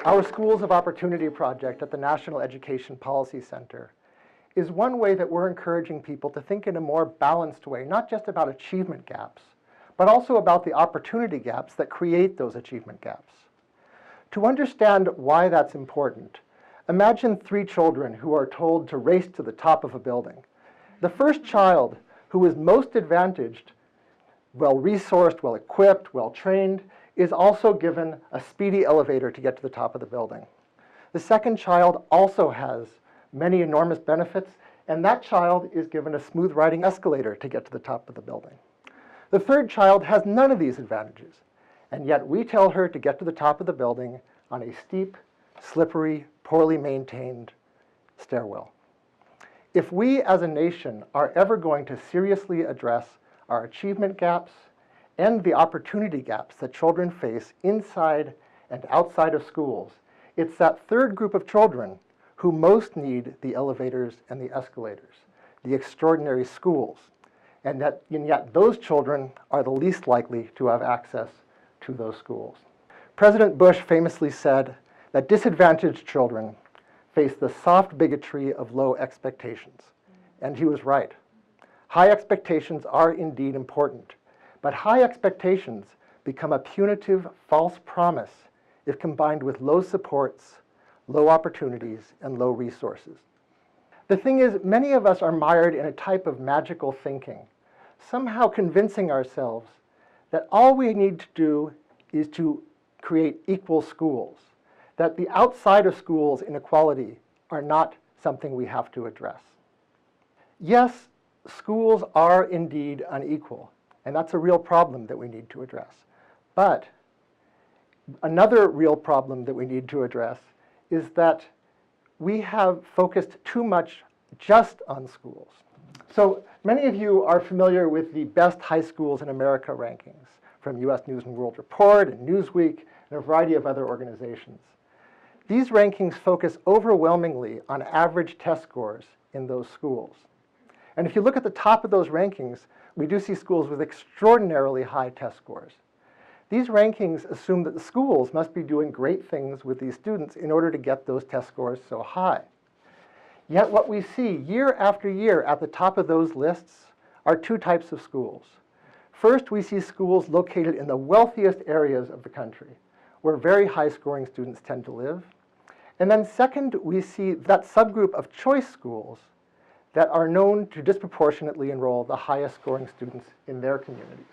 Our Schools of Opportunity project at the National Education Policy Center is one way that we're encouraging people to think in a more balanced way, not just about achievement gaps, but also about the opportunity gaps that create those achievement gaps. To understand why that's important, imagine 3 children who are told to race to the top of a building. The first child, who is most advantaged, well-resourced, well-equipped, well-trained, is also given a speedy elevator to get to the top of the building. The second child also has many enormous benefits, and that child is given a smooth riding escalator to get to the top of the building. The third child has none of these advantages, and yet we tell her to get to the top of the building on a steep, slippery, poorly maintained stairwell. If we as a nation are ever going to seriously address our achievement gaps and the opportunity gaps that children face inside and outside of schools, it's that third group of children who most need the elevators and the escalators, the extraordinary schools, and yet those children are the least likely to have access to those schools. President Bush famously said that disadvantaged children face the soft bigotry of low expectations, and he was right. High expectations are indeed important, but high expectations become a punitive false promise if combined with low supports, low opportunities, and low resources. The thing is, many of us are mired in a type of magical thinking, somehow convincing ourselves that all we need to do is to create equal schools, that the outside of schools inequality are not something we have to address. Yes, schools are indeed unequal, and that's a real problem that we need to address. But another real problem that we need to address is that we have focused too much just on schools. So many of you are familiar with the best high schools in America rankings from US News and World Report and Newsweek and a variety of other organizations. These rankings focus overwhelmingly on average test scores in those schools. And if you look at the top of those rankings, we do see schools with extraordinarily high test scores. These rankings assume that the schools must be doing great things with these students in order to get those test scores so high. Yet what we see year after year at the top of those lists are 2 types of schools. First, we see schools located in the wealthiest areas of the country, where very high-scoring students tend to live. And then second, we see that subgroup of choice schools that are known to disproportionately enroll the highest-scoring students in their communities.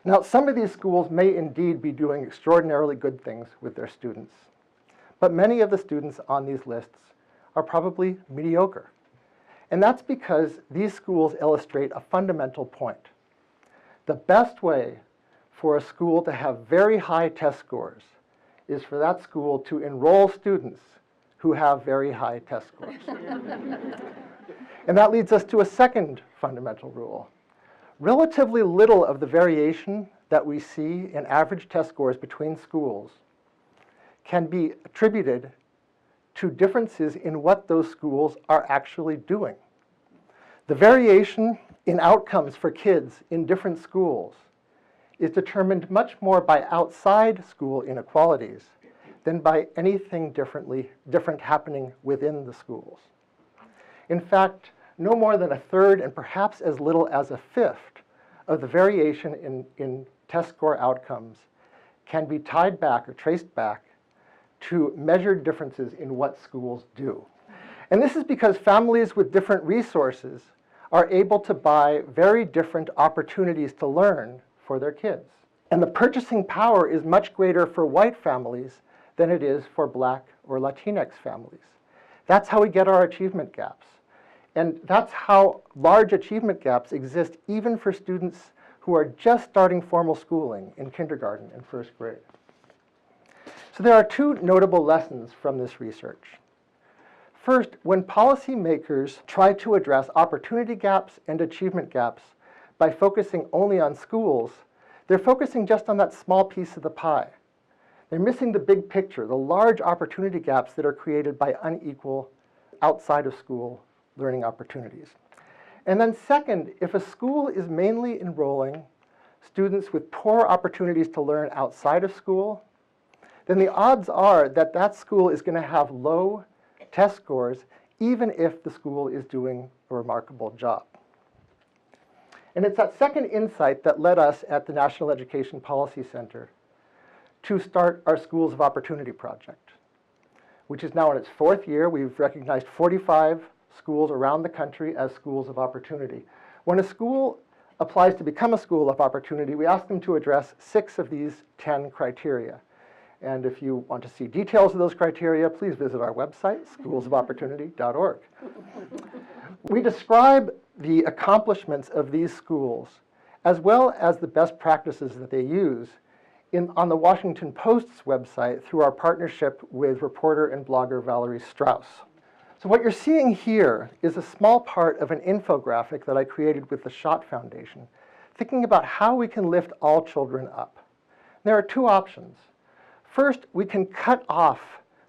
Now, some of these schools may indeed be doing extraordinarily good things with their students, but many of the students on these lists are probably mediocre. And that's because these schools illustrate a fundamental point. The best way for a school to have very high test scores is for that school to enroll students who have very high test scores. And that leads us to a second fundamental rule. Relatively little of the variation that we see in average test scores between schools can be attributed to differences in what those schools are actually doing. The variation in outcomes for kids in different schools is determined much more by outside school inequalities than by anything different happening within the schools. In fact, no more than a third and perhaps as little as a fifth of the variation in test score outcomes can be tied back or traced back to measured differences in what schools do. And this is because families with different resources are able to buy very different opportunities to learn for their kids. And the purchasing power is much greater for white families than it is for Black or Latinx families. That's how we get our achievement gaps. And that's how large achievement gaps exist even for students who are just starting formal schooling in kindergarten and first grade. So there are 2 notable lessons from this research. First, when policymakers try to address opportunity gaps and achievement gaps by focusing only on schools, they're focusing just on that small piece of the pie. They're missing the big picture, the large opportunity gaps that are created by unequal outside of school learning opportunities. And then second, if a school is mainly enrolling students with poor opportunities to learn outside of school, then the odds are that that school is going to have low test scores even if the school is doing a remarkable job. And it's that second insight that led us at the National Education Policy Center to start our Schools of Opportunity project, which is now in its fourth year. We've recognized 45 schools around the country as schools of opportunity. When a school applies to become a school of opportunity, we ask them to address 6 of these 10 criteria. And if you want to see details of those criteria, please visit our website, schoolsofopportunity.org. We describe the accomplishments of these schools, as well as the best practices that they use, on the Washington Post's website through our partnership with reporter and blogger Valerie Strauss. So what you're seeing here is a small part of an infographic that I created with the Schott Foundation, thinking about how we can lift all children up. There are 2 options. First, we can cut off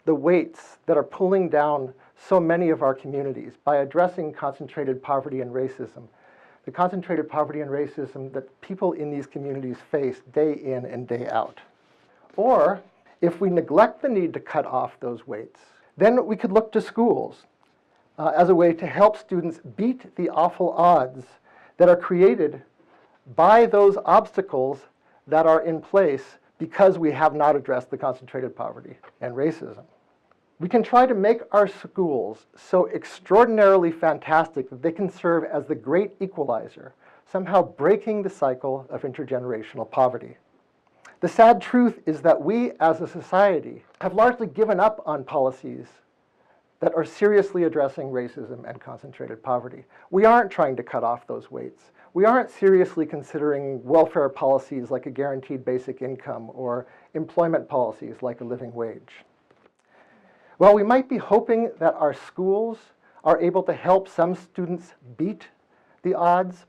the weights that are pulling down so many of our communities by addressing concentrated poverty and racism. The concentrated poverty and racism that people in these communities face day in and day out. Or, if we neglect the need to cut off those weights, then we could look to schools as a way to help students beat the awful odds that are created by those obstacles that are in place because we have not addressed the concentrated poverty and racism. We can try to make our schools so extraordinarily fantastic that they can serve as the great equalizer, somehow breaking the cycle of intergenerational poverty. The sad truth is that we as a society have largely given up on policies that are seriously addressing racism and concentrated poverty. We aren't trying to cut off those weights. We aren't seriously considering welfare policies like a guaranteed basic income or employment policies like a living wage. While we might be hoping that our schools are able to help some students beat the odds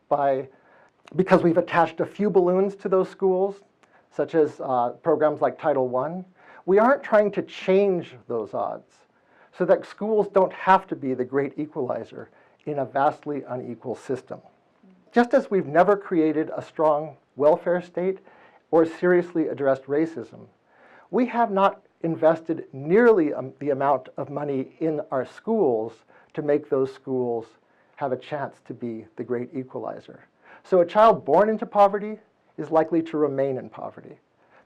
because we've attached a few balloons to those schools, such as programs like Title I, we aren't trying to change those odds so that schools don't have to be the great equalizer in a vastly unequal system. Just as we've never created a strong welfare state or seriously addressed racism, we have not invested nearly the amount of money in our schools to make those schools have a chance to be the great equalizer. So a child born into poverty is likely to remain in poverty.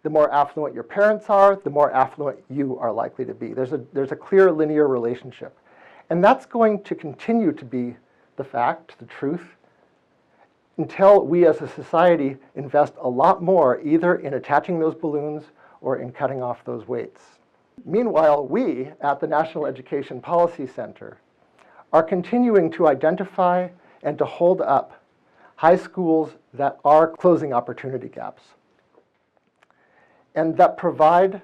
The more affluent your parents are, the more affluent you are likely to be. There's a clear linear relationship. And that's going to continue to be the fact, the truth, until we as a society invest a lot more either in attaching those balloons or in cutting off those weights. Meanwhile, we at the National Education Policy Center are continuing to identify and to hold up high schools that are closing opportunity gaps and that provide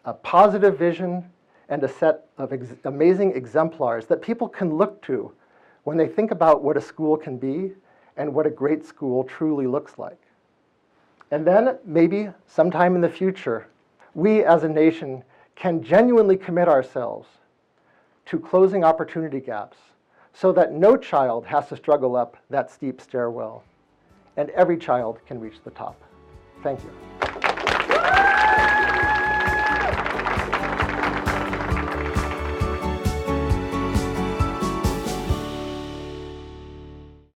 a positive vision and a set of amazing exemplars that people can look to when they think about what a school can be and what a great school truly looks like. And then maybe sometime in the future, we as a nation can genuinely commit ourselves to closing opportunity gaps so that no child has to struggle up that steep stairwell and every child can reach the top. Thank you.